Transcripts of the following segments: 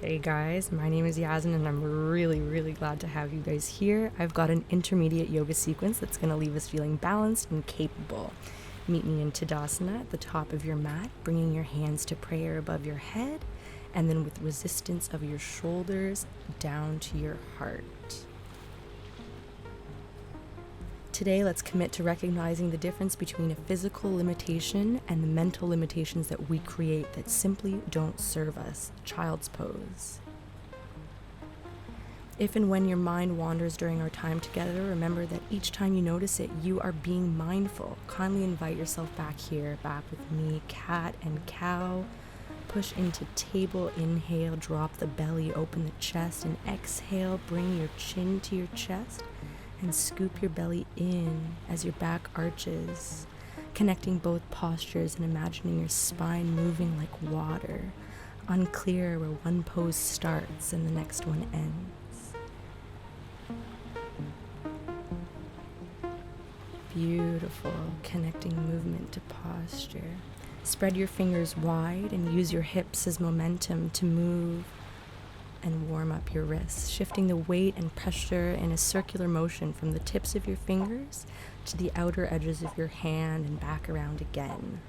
Hey guys, my name is Yaz and I'm really glad to have you guys here. I've got an intermediate yoga sequence that's going to leave us feeling balanced and capable. Meet me in Tadasana at the top of your mat, bringing your hands to prayer above your head, and then with resistance of your shoulders down to your heart. Today, let's commit to recognizing the difference between a physical limitation and the mental limitations that we create that simply don't serve us. Child's pose. If and when your mind wanders during our time together, remember that each time you notice it, you are being mindful. Kindly invite yourself back here, back with me, cat and cow. Push into table, inhale, drop the belly, open the chest, and exhale, bring your chin to your chest. And scoop your belly in as your back arches, connecting both postures and imagining your spine moving like water, unclear where one pose starts and the next one ends. Beautiful, connecting movement to posture. Spread your fingers wide and use your hips as momentum to move and warm up your wrists, shifting the weight and pressure in a circular motion from the tips of your fingers to the outer edges of your hand and back around again.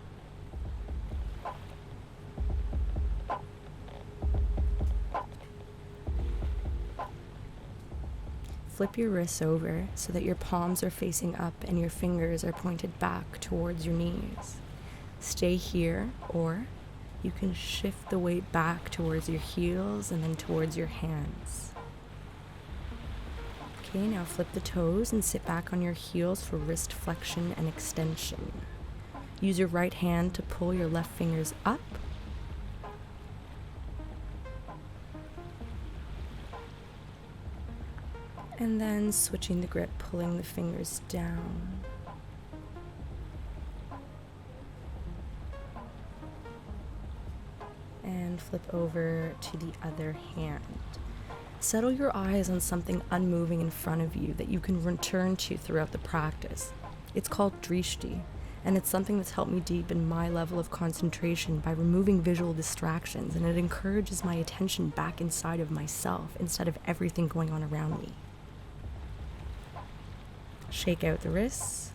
Flip your wrists over so that your palms are facing up and your fingers are pointed back towards your knees. Stay here, or you can shift the weight back towards your heels and then towards your hands. Okay, now flip the toes and sit back on your heels for wrist flexion and extension. Use your right hand to pull your left fingers up. And then switching the grip, pulling the fingers down. And flip over to the other hand. Settle your eyes on something unmoving in front of you that you can return to throughout the practice. It's called drishti, and it's something that's helped me deepen my level of concentration by removing visual distractions, and it encourages my attention back inside of myself instead of everything going on around me. Shake out the wrists.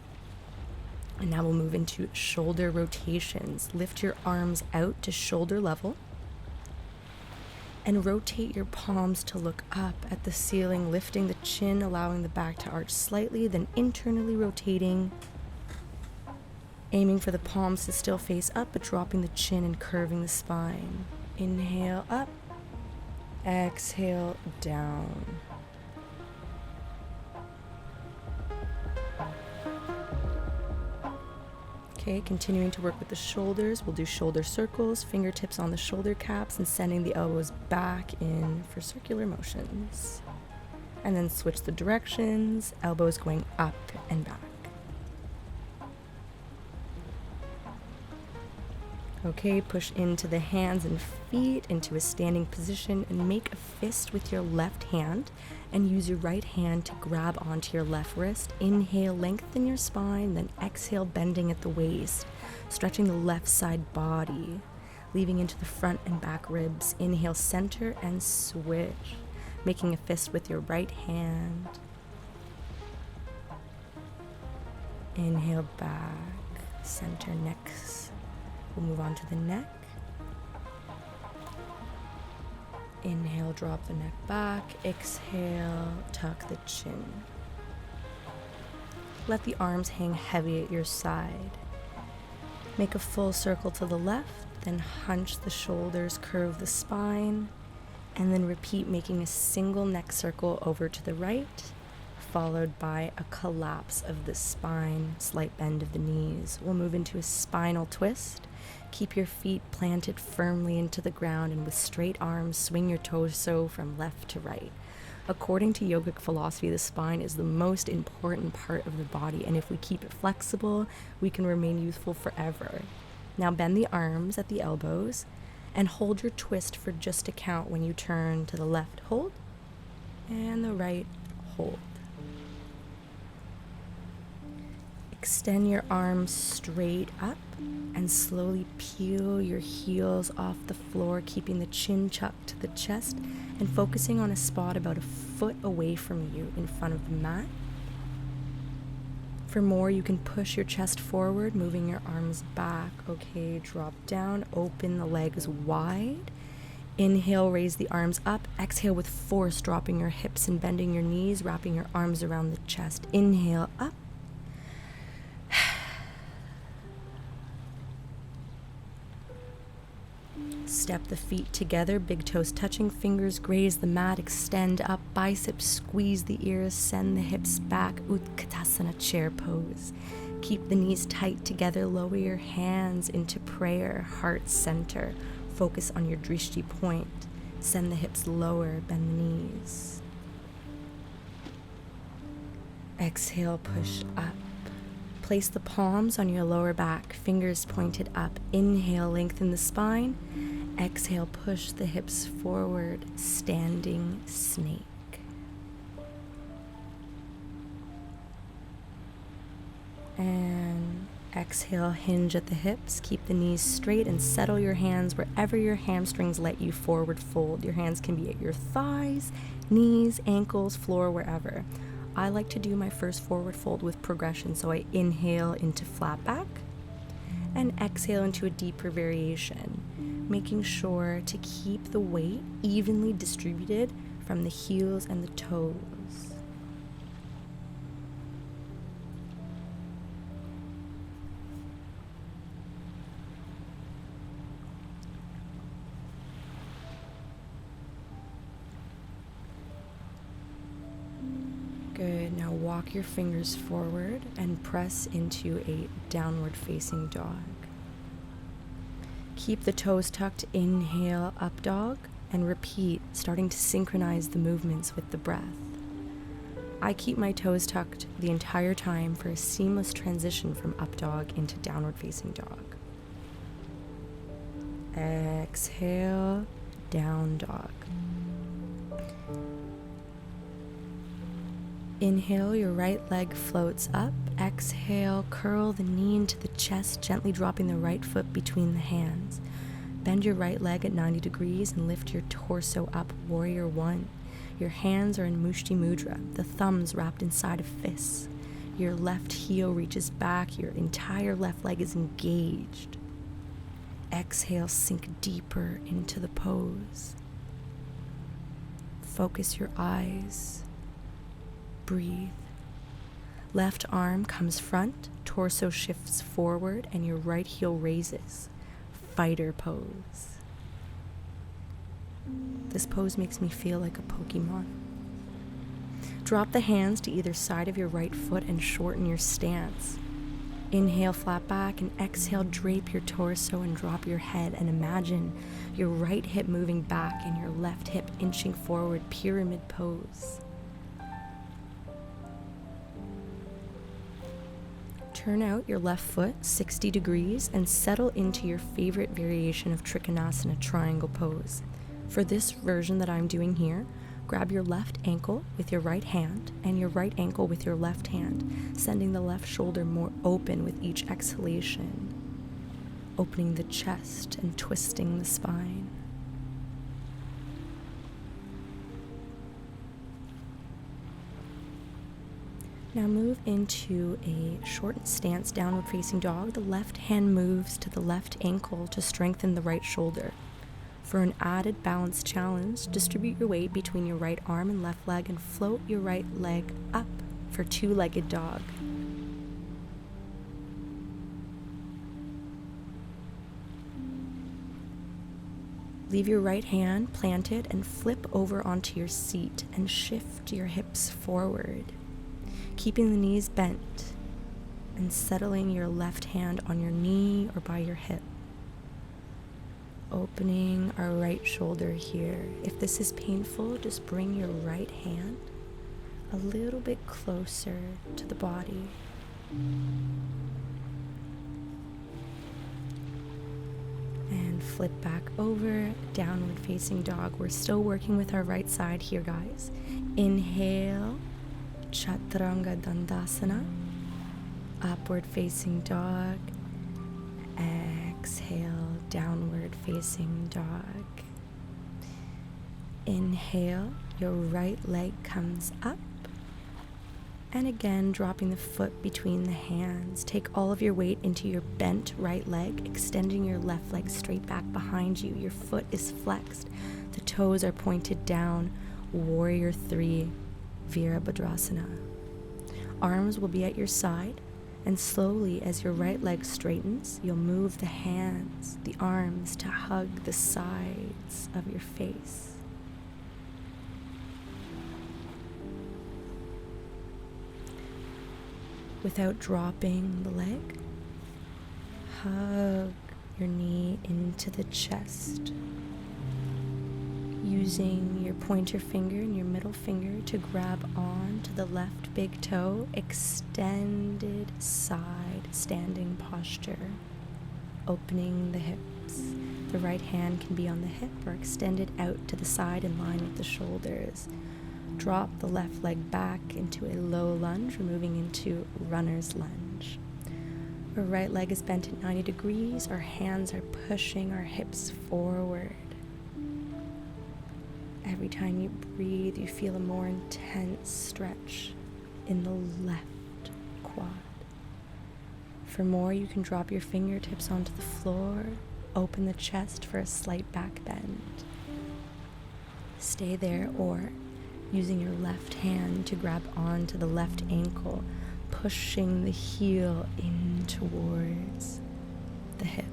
And now we'll move into shoulder rotations. Lift your arms out to shoulder level and rotate your palms to look up at the ceiling, lifting the chin, allowing the back to arch slightly, then internally rotating, aiming for the palms to still face up, but dropping the chin and curving the spine. Inhale up, exhale down. Okay, continuing to work with the shoulders, we'll do shoulder circles, fingertips on the shoulder caps, and sending the elbows back in for circular motions. And then switch the directions, elbows going up and back. Okay, push into the hands and feet into a standing position and make a fist with your left hand and use your right hand to grab onto your left wrist. Inhale, lengthen your spine, then exhale, bending at the waist, stretching the left side body, leaving into the front and back ribs. Inhale, center and switch, making a fist with your right hand. Inhale, back, center, next. We'll move on to the neck. Inhale, drop the neck back. Exhale, tuck the chin. Let the arms hang heavy at your side. Make a full circle to the left, then hunch the shoulders, curve the spine, and then repeat making a single neck circle over to the right, followed by a collapse of the spine, slight bend of the knees. We'll move into a spinal twist. Keep your feet planted firmly into the ground, and with straight arms, swing your torso from left to right. According to yogic philosophy, the spine is the most important part of the body, and if we keep it flexible, we can remain youthful forever. Now bend the arms at the elbows and hold your twist for just a count. When you turn to the left, hold, and the right, hold. Extend your arms straight up and slowly peel your heels off the floor, keeping the chin tucked to the chest and focusing on a spot about a foot away from you in front of the mat. For more, you can push your chest forward, moving your arms back. Okay, drop down, open the legs wide. Inhale, raise the arms up. Exhale with force, dropping your hips and bending your knees, wrapping your arms around the chest. Inhale, up. Step the feet together, big toes touching, fingers graze the mat, extend up, biceps squeeze the ears, send the hips back, Utkatasana chair pose. Keep the knees tight together, lower your hands into prayer, heart center. Focus on your drishti point. Send the hips lower, bend the knees. Exhale, push up. Place the palms on your lower back, fingers pointed up. Inhale, lengthen the spine. Exhale, push the hips forward, standing snake. And exhale, hinge at the hips. Keep the knees straight and settle your hands wherever your hamstrings let you forward fold. Your hands can be at your thighs, knees, ankles, floor, wherever. I like to do my first forward fold with progression, so I inhale into flat back and exhale into a deeper variation, making sure to keep the weight evenly distributed from the heels and the toes. Good. Now walk your fingers forward and press into a downward facing dog. Keep the toes tucked. Inhale, up dog, and repeat, starting to synchronize the movements with the breath. I keep my toes tucked the entire time for a seamless transition from up dog into downward facing dog. Exhale, down dog. Inhale, your right leg floats up. Exhale, curl the knee into the chest, gently dropping the right foot between the hands. Bend your right leg at 90 degrees and lift your torso up, warrior one. Your hands are in Mushti Mudra, the thumbs wrapped inside of fists. Your left heel reaches back, your entire left leg is engaged. Exhale, sink deeper into the pose. Focus your eyes. Breathe. Left arm comes front, torso shifts forward, and your right heel raises. Fighter pose. This pose makes me feel like a Pokemon. Drop the hands to either side of your right foot and shorten your stance. Inhale, flat back, and exhale, drape your torso and drop your head, and imagine your right hip moving back and your left hip inching forward, pyramid pose. Turn out your left foot 60 degrees and settle into your favorite variation of Trikonasana, triangle pose. For this version that I'm doing here, grab your left ankle with your right hand and your right ankle with your left hand, sending the left shoulder more open with each exhalation, opening the chest and twisting the spine. Now move into a shortened stance, downward facing dog. The left hand moves to the left ankle to strengthen the right shoulder. For an added balance challenge, distribute your weight between your right arm and left leg and float your right leg up for two-legged dog. Leave your right hand planted and flip over onto your seat and shift your hips forward, keeping the knees bent and settling your left hand on your knee or by your hip. Opening our right shoulder here. If this is painful, just bring your right hand a little bit closer to the body. And flip back over, downward facing dog. We're still working with our right side here, guys. Inhale, Chaturanga Dandasana. Upward facing dog. Exhale, downward facing dog. Inhale, your right leg comes up. And again, dropping the foot between the hands. Take all of your weight into your bent right leg, extending your left leg straight back behind you. Your foot is flexed. The toes are pointed down. Warrior 3, Virabhadrasana. Arms will be at your side, and slowly as your right leg straightens, you'll move the hands, the arms to hug the sides of your face. Without dropping the leg, hug your knee into the chest. Using your pointer finger and your middle finger to grab on to the left big toe, extended side standing posture, opening the hips. The right hand can be on the hip or extended out to the side in line with the shoulders. Drop the left leg back into a low lunge, we're moving into runner's lunge. Our right leg is bent at 90 degrees, our hands are pushing our hips forward. Every time you breathe, you feel a more intense stretch in the left quad. For more, you can drop your fingertips onto the floor, open the chest for a slight back bend. Stay there, or using your left hand to grab onto the left ankle, pushing the heel in towards the hip.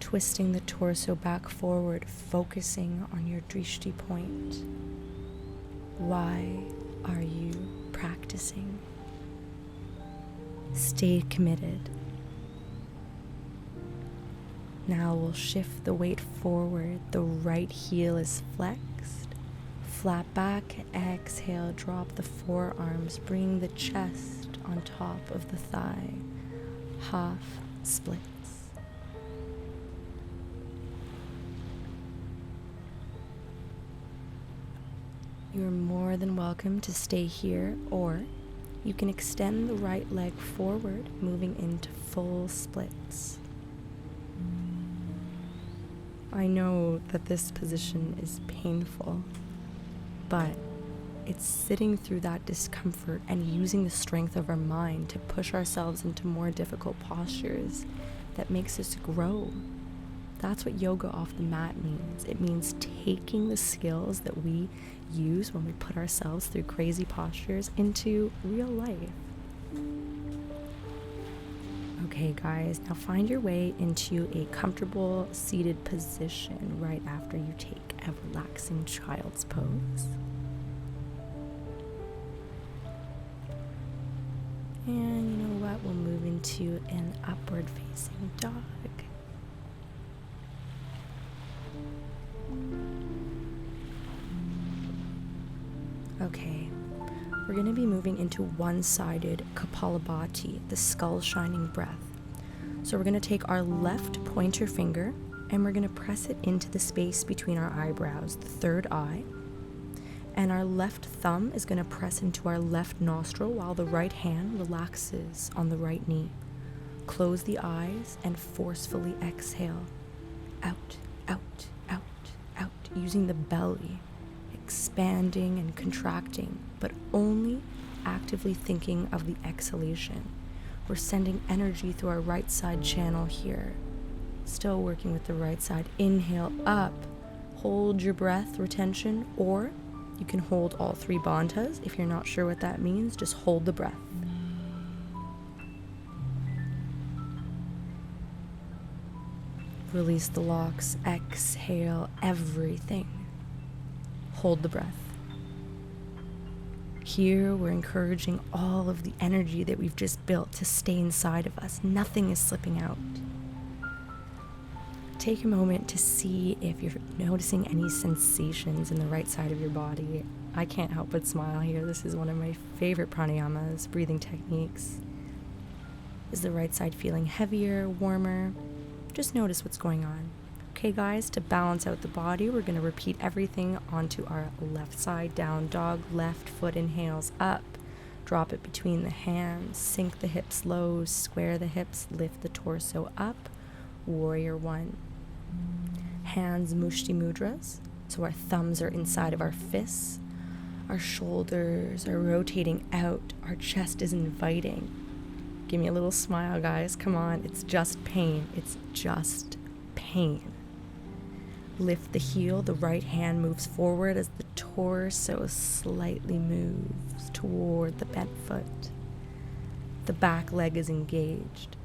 Twisting the torso back forward, focusing on your drishti point. Why are you practicing? Stay committed. Now we'll shift the weight forward. The right heel is flexed. Flat back, exhale, drop the forearms, bring the chest on top of the thigh. Half splits. You're more than welcome to stay here, or you can extend the right leg forward, moving into full splits. I know that this position is painful, but it's sitting through that discomfort and using the strength of our mind to push ourselves into more difficult postures that makes us grow. That's what yoga off the mat means. It means taking the skills that we use when we put ourselves through crazy postures into real life. Okay, guys, now find your way into a comfortable seated position right after you take a relaxing child's pose. And you know what? We'll move into an upward facing dog. Okay, we're going to be moving into one-sided Kapalabhati, the skull shining breath. So we're going to take our left pointer finger and we're going to press it into the space between our eyebrows, the third eye. And our left thumb is going to press into our left nostril while the right hand relaxes on the right knee. Close the eyes and forcefully exhale. Out, out, out, out, using the belly, expanding and contracting, but only actively thinking of the exhalation. We're sending energy through our right side channel here. Still working with the right side. Inhale up, hold your breath, retention, or you can hold all three bandhas. If you're not sure what that means, just hold the breath. Release the locks, exhale everything. Hold the breath. Here we're encouraging all of the energy that we've just built to stay inside of us. Nothing is slipping out. Take a moment to see if you're noticing any sensations in the right side of your body. I can't help but smile here. This is one of my favorite pranayamas, breathing techniques. Is the right side feeling heavier, warmer? Just notice what's going on. Okay, guys, to balance out the body, we're going to repeat everything onto our left side. Down dog, left foot inhales up. Drop it between the hands, sink the hips low, square the hips, lift the torso up. Warrior one. Hands mushti mudras, so our thumbs are inside of our fists. Our shoulders are rotating out. Our chest is inviting. Give me a little smile, guys. Come on. It's just pain. It's just pain. Lift the heel. The right hand moves forward as the torso slightly moves toward the bent foot. The back leg is engaged.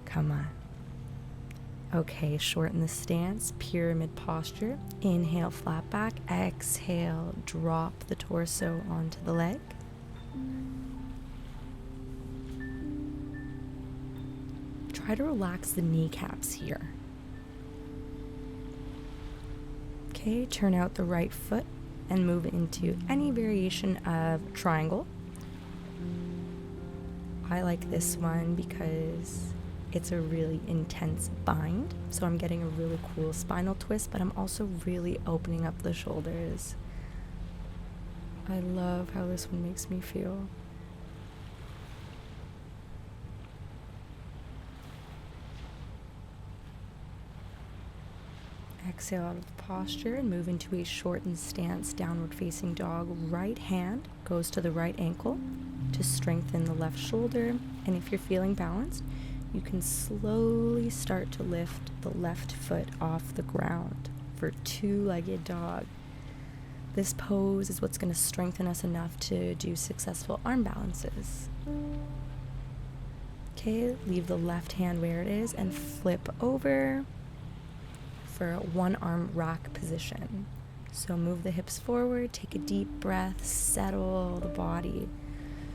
Come on. Okay, shorten the stance, pyramid posture. Inhale, flat back. Exhale, drop the torso onto the leg. Try to relax the kneecaps here. Okay, turn out the right foot and move into any variation of triangle. I like this one because it's a really intense bind, so I'm getting a really cool spinal twist, but I'm also really opening up the shoulders. I love how this one makes me feel. Exhale out of the posture and move into a shortened stance, downward facing dog. Right hand goes to the right ankle to strengthen the left shoulder, and if you're feeling balanced, you can slowly start to lift the left foot off the ground for two-legged dog. This pose is what's going to strengthen us enough to do successful arm balances. Okay, leave the left hand where it is and flip over for a one-arm rack position. So move the hips forward, take a deep breath, settle the body,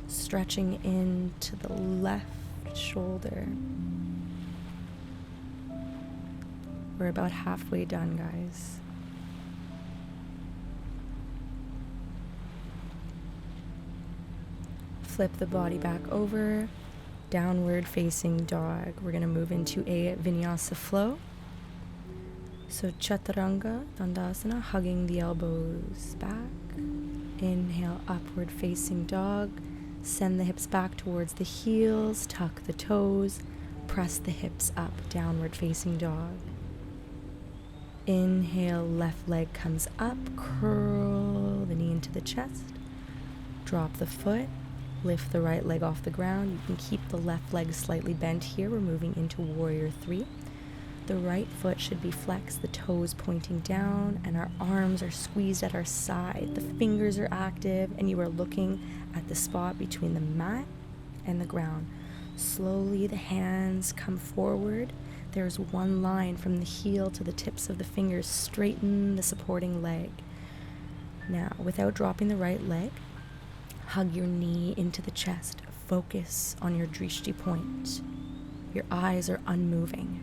stretching into the left shoulder. We're about halfway done, guys. Flip the body back over, downward facing dog. We're going to move into a vinyasa flow. So chaturanga dandasana, hugging the elbows back. Inhale, upward facing dog. Send the hips back towards the heels, tuck the toes, press the hips up, downward facing dog. Inhale, left leg comes up, curl the knee into the chest, drop the foot, lift the right leg off the ground. You can keep the left leg slightly bent here. We're moving into warrior three. The right foot should be flexed, the toes pointing down, and our arms are squeezed at our side. The fingers are active, and you are looking at the spot between the mat and the ground. Slowly, the hands come forward. There's one line from the heel to the tips of the fingers. Straighten the supporting leg. Now, without dropping the right leg, hug your knee into the chest. Focus on your drishti point. Your eyes are unmoving.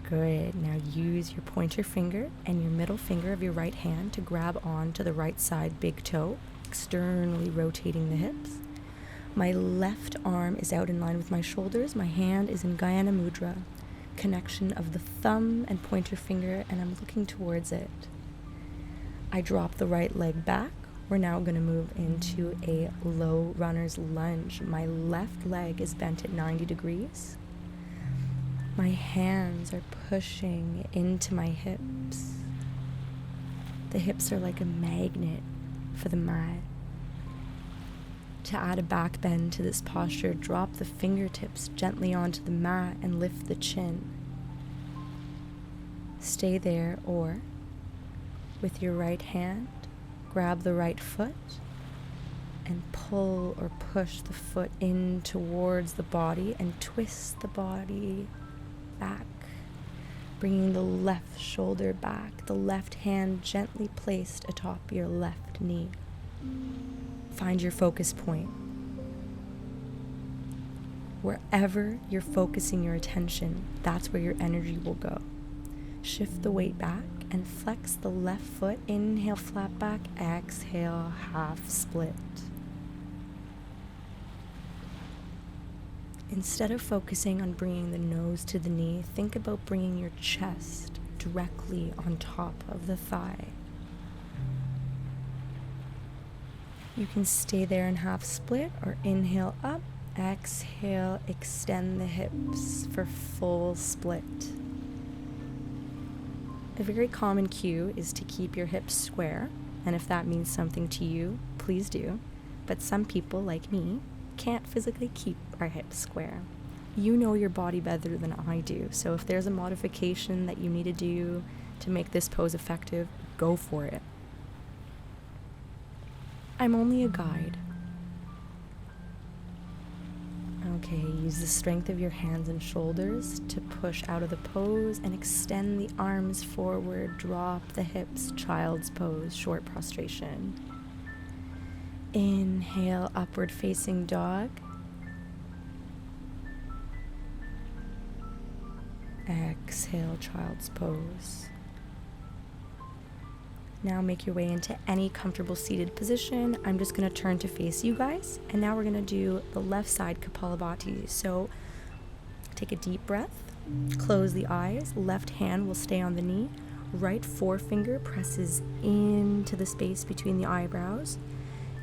Good. Now use your pointer finger and your middle finger of your right hand to grab on to the right side big toe, externally rotating the hips. My left arm is out in line with my shoulders. My hand is in Gayana Mudra, connection of the thumb and pointer finger, and I'm looking towards it. I drop the right leg back. We're now going to move into a low runner's lunge. My left leg is bent at 90 degrees. My hands are pushing into my hips. The hips are like a magnet for the mat. To add a back bend to this posture, drop the fingertips gently onto the mat and lift the chin. Stay there, or with your right hand, grab the right foot and pull or push the foot in towards the body and twist the body back, bringing the left shoulder back, the left hand gently placed atop your left knee. Find your focus point. Wherever you're focusing your attention, that's where your energy will go. Shift the weight back and flex the left foot. Inhale, flat back. Exhale, half split. Instead of focusing on bringing the nose to the knee, think about bringing your chest directly on top of the thigh. You can stay there in half split or inhale up, exhale, extend the hips for full split. A very common cue is to keep your hips square, and if that means something to you, please do. But some people, like me, can't physically keep our hips square. You know your body better than I do, so if there's a modification that you need to do to make this pose effective, go for it. I'm only a guide. Okay, use the strength of your hands and shoulders to push out of the pose and extend the arms forward, drop the hips, child's pose, short prostration. Inhale, upward facing dog. Exhale, child's pose. Now make your way into any comfortable seated position. I'm just going to turn to face you guys. And now we're going to do the left side Kapalabhati. So take a deep breath, close the eyes, left hand will stay on the knee, right forefinger presses into the space between the eyebrows,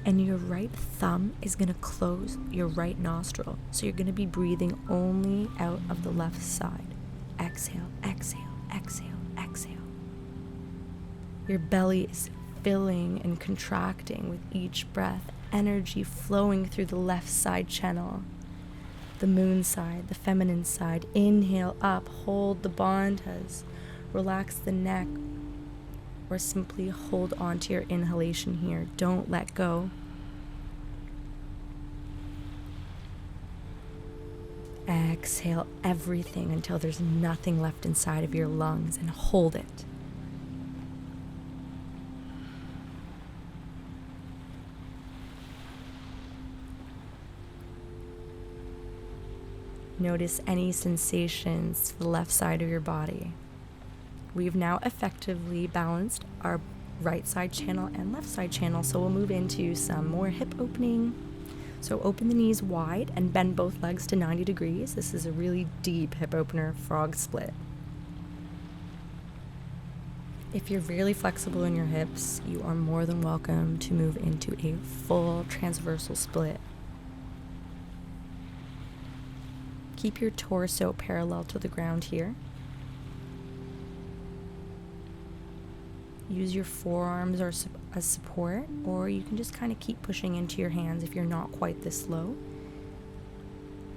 and your right thumb is going to close your right nostril. So you're going to be breathing only out of the left side. Exhale, exhale, exhale, exhale. Your belly is filling and contracting with each breath, energy flowing through the left side channel. The moon side, the feminine side. Inhale up, hold the bandhas, relax the neck, or simply hold on to your inhalation here. Don't let go. Exhale everything until there's nothing left inside of your lungs and hold it. Notice any sensations to the left side of your body. We've now effectively balanced our right side channel and left side channel, so we'll move into some more hip opening. So open the knees wide and bend both legs to 90 degrees. This is a really deep hip opener, frog split. If you're really flexible in your hips, you are more than welcome to move into a full transversal split. Keep your torso parallel to the ground here. Use your forearms as support, or you can just kind of keep pushing into your hands if you're not quite this low.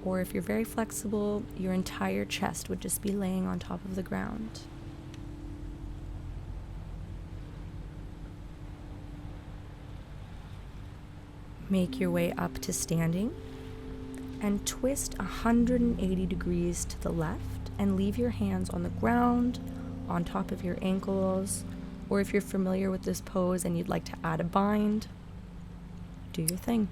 Or if you're very flexible, your entire chest would just be laying on top of the ground. Make your way up to standing and twist 180 degrees to the left and leave your hands on the ground, on top of your ankles, or if you're familiar with this pose and you'd like to add a bind, do your thing.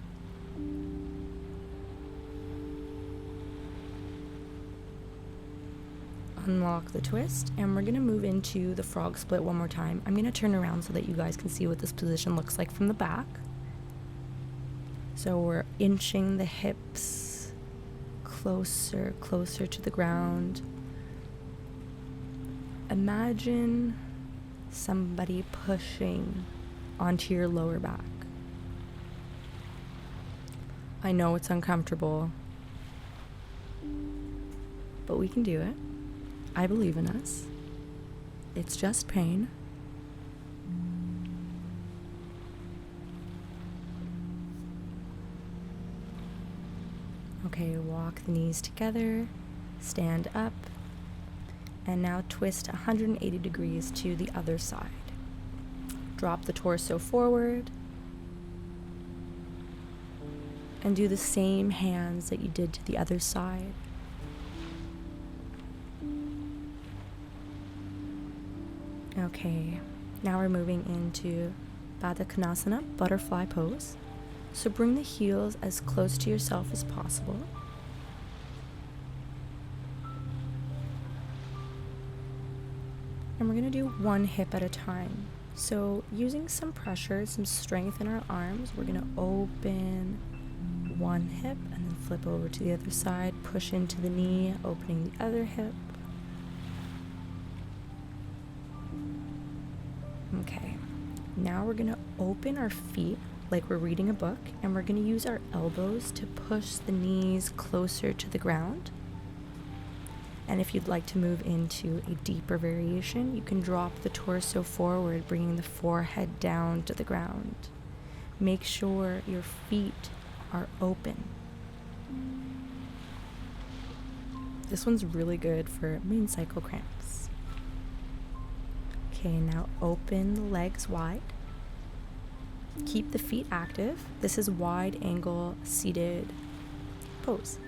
Unlock the twist, and we're going to move into the frog split one more time. I'm going to turn around so that you guys can see what this position looks like from the back. So we're inching the hips closer to the ground. Imagine somebody pushing onto your lower back. I know it's uncomfortable, but we can do it. I believe in us. It's just pain. Okay, walk the knees together, stand up, and now twist 180 degrees to the other side. Drop the torso forward, and do the same hands that you did to the other side. Okay, now we're moving into Baddha Konasana, butterfly pose. So bring the heels as close to yourself as possible. And we're going to do one hip at a time. So using some pressure, some strength in our arms, we're going to open one hip and then flip over to the other side, push into the knee, opening the other hip. Okay, Now we're gonna open our feet like we're reading a book, and we're gonna use our elbows to push the knees closer to the ground. And if you'd like to move into a deeper variation, you can drop the torso forward, bringing the forehead down to the ground. Make sure your feet are open. This one's really good for moon cycle cramps. Okay, now open the legs wide. Keep the feet active. This is wide angle seated pose.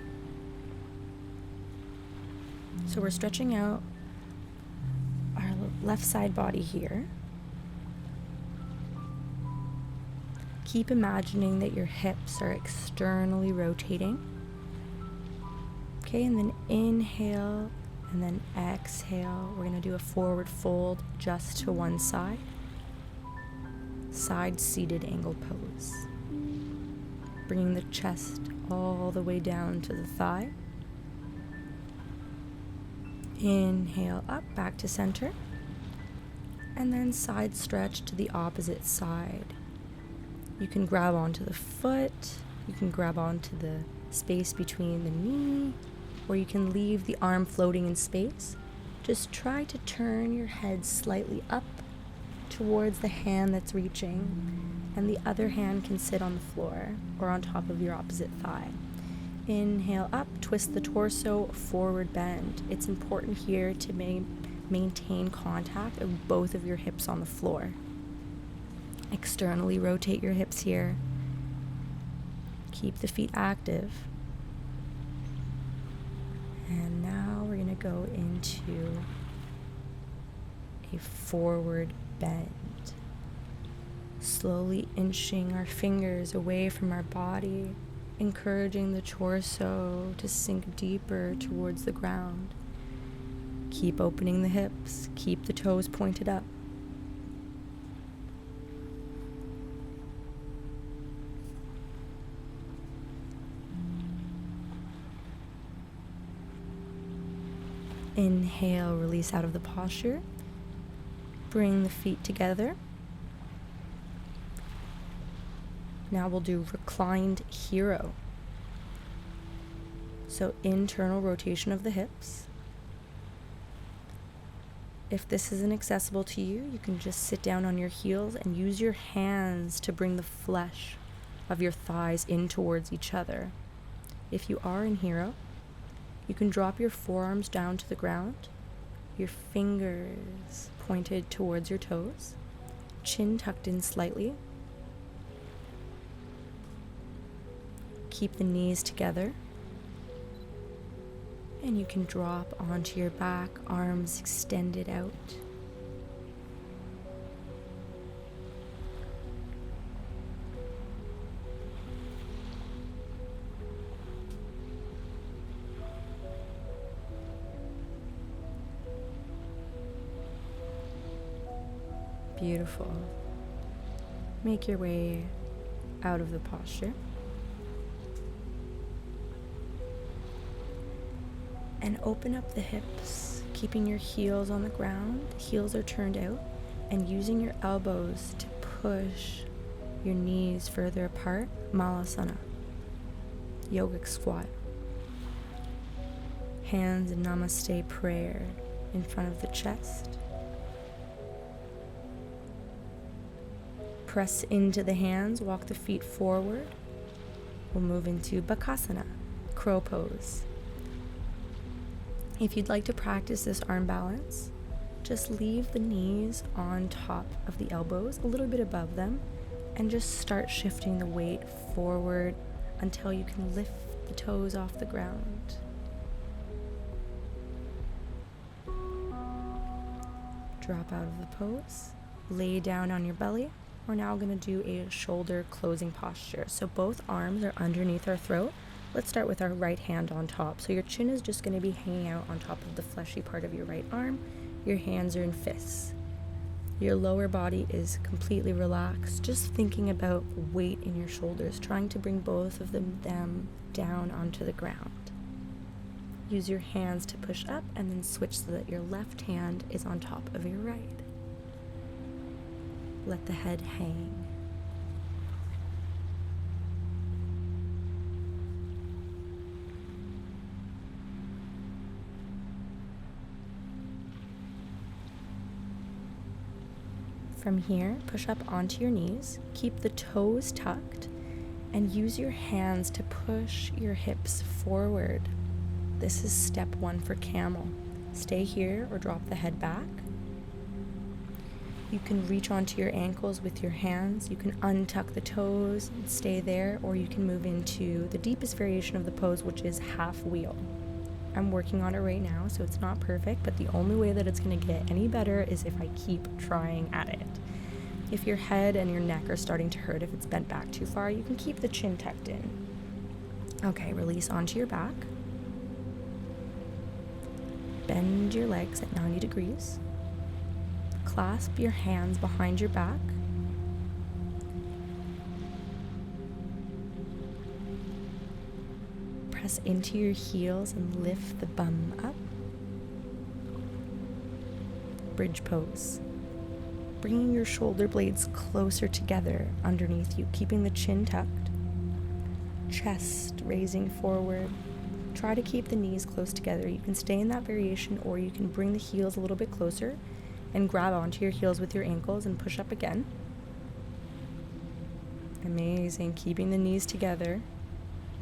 So we're stretching out our left side body here. Keep imagining that your hips are externally rotating. Okay, and then inhale and then exhale. We're going to do a forward fold just to one side. Side seated angle pose. Bringing the chest all the way down to the thigh. Inhale up, back to center. And then side stretch to the opposite side. You can grab onto the foot, you can grab onto the space between the knee, or you can leave the arm floating in space. Just try to turn your head slightly up towards the hand that's reaching, and the other hand can sit on the floor or on top of your opposite thigh. Inhale up, twist the torso, forward bend. It's important here to maintain contact of both of your hips on the floor. Externally rotate your hips here. Keep the feet active. And now we're going to go into a forward bend. Slowly inching our fingers away from our body, encouraging the torso to sink deeper towards the ground. Keep opening the hips, keep the toes pointed up. Inhale, release out of the posture. Bring the feet together. Now we'll do reclined hero. So internal rotation of the hips. If this isn't accessible to you, you can just sit down on your heels and use your hands to bring the flesh of your thighs in towards each other. If you are in hero, you can drop your forearms down to the ground, your fingers pointed towards your toes, chin tucked in slightly. Keep the knees together, and you can drop onto your back, arms extended out. Beautiful. Make your way out of the posture. And open up the hips, keeping your heels on the ground. The heels are turned out, and using your elbows to push your knees further apart. Malasana, yogic squat. Hands in namaste prayer in front of the chest. Press into the hands, walk the feet forward. We'll move into Vikasana, crow pose. If you'd like to practice this arm balance, just leave the knees on top of the elbows, a little bit above them, and just start shifting the weight forward until you can lift the toes off the ground. Drop out of the pose, lay down on your belly. We're now going to do a shoulder closing posture. So both arms are underneath our throat. Let's start with our right hand on top. So your chin is just going to be hanging out on top of the fleshy part of your right arm. Your hands are in fists. Your lower body is completely relaxed, just thinking about weight in your shoulders, trying to bring both of them down onto the ground. Use your hands to push up and then switch so that your left hand is on top of your right. let the head hang. From here, push up onto your knees, keep the toes tucked, and use your hands to push your hips forward. This is step 1 for camel. Stay here or drop the head back. You can reach onto your ankles with your hands. You can untuck the toes and stay there, or you can move into the deepest variation of the pose, which is half wheel. I'm working on it right now, so it's not perfect, but the only way that it's going to get any better is if I keep trying at it. If your head and your neck are starting to hurt, if it's bent back too far, you can keep the chin tucked in. Okay, release onto your back. Bend your legs at 90 degrees. Clasp your hands behind your back. Press into your heels and lift the bum up. Bridge pose. Bringing your shoulder blades closer together underneath you, keeping the chin tucked. Chest raising forward. Try to keep the knees close together. You can stay in that variation, or you can bring the heels a little bit closer and grab onto your heels with your ankles and push up again. Amazing. Keeping the knees together.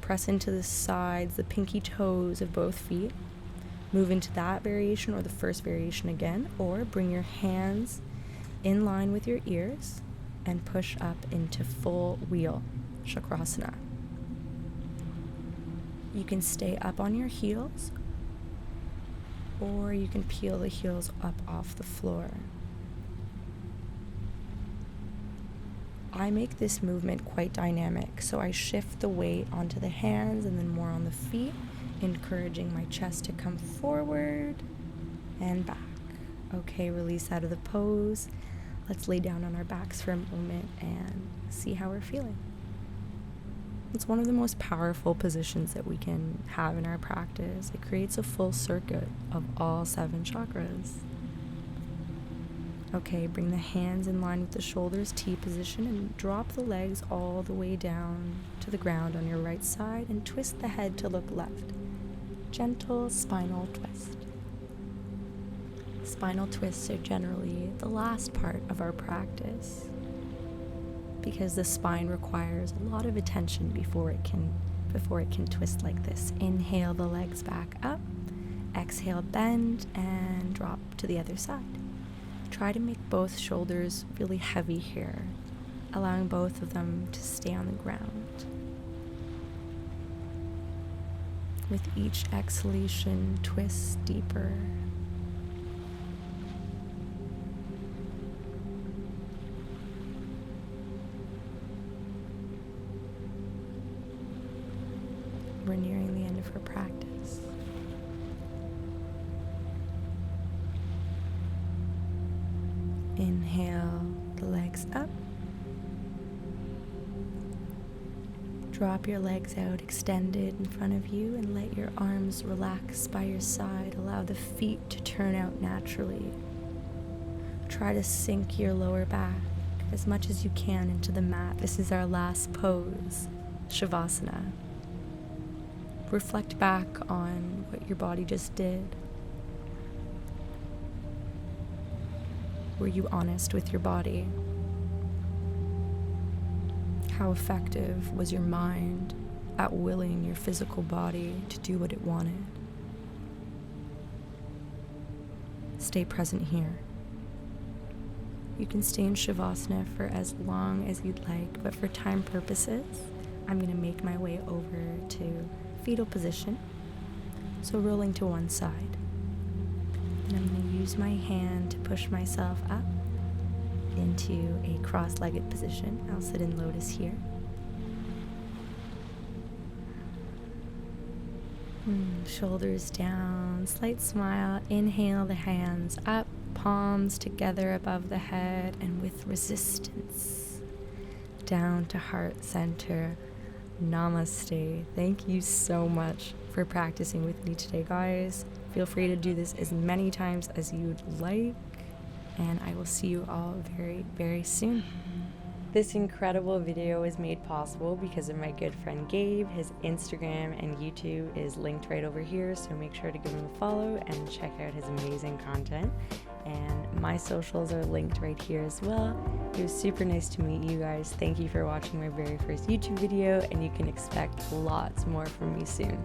Press into the sides, the pinky toes of both feet. Move into that variation or the first variation again, or bring your hands in line with your ears and push up into full wheel, Chakrasana. You can stay up on your heels, or you can peel the heels up off the floor. I make this movement quite dynamic, so I shift the weight onto the hands and then more on the feet, encouraging my chest to come forward and back. Okay, release out of the pose. Let's lay down on our backs for a moment and see how we're feeling. It's one of the most powerful positions that we can have in our practice. It creates a full circuit of all 7 chakras. Okay, bring the hands in line with the shoulders, T position, and drop the legs all the way down to the ground on your right side and twist the head to look left. Gentle spinal twist. Spinal twists are generally the last part of our practice because the spine requires a lot of attention before it can twist like this. Inhale the legs back up, exhale bend, and drop to the other side. Try to make both shoulders really heavy here, allowing both of them to stay on the ground. With each exhalation, twist deeper. We're nearing the end of our practice. Inhale the legs up. Drop your legs out extended in front of you and let your arms relax by your side. Allow the feet to turn out naturally. Try to sink your lower back as much as you can into the mat. This is our last pose, Shavasana. Reflect back on what your body just did. Were you honest with your body? How effective was your mind at willing your physical body to do what it wanted? Stay present here. You can stay in Shavasana for as long as you'd like, but for time purposes, I'm going to make my way over to fetal position, so rolling to one side. And I'm going to use my hand to push myself up into a cross-legged position. I'll sit in lotus here. Shoulders down, slight smile. Inhale the hands up, palms together above the head, and with resistance, down to heart center. Namaste. Thank you so much for practicing with me today, guys. Feel free to do this as many times as you'd like. and I will see you all very, very soon. This incredible video was made possible because of my good friend Gabe. His Instagram and YouTube is linked right over here, so make sure to give him a follow and check out his amazing content. And my socials are linked right here as well. It was super nice to meet you guys. Thank you for watching my very first YouTube video, and you can expect lots more from me soon.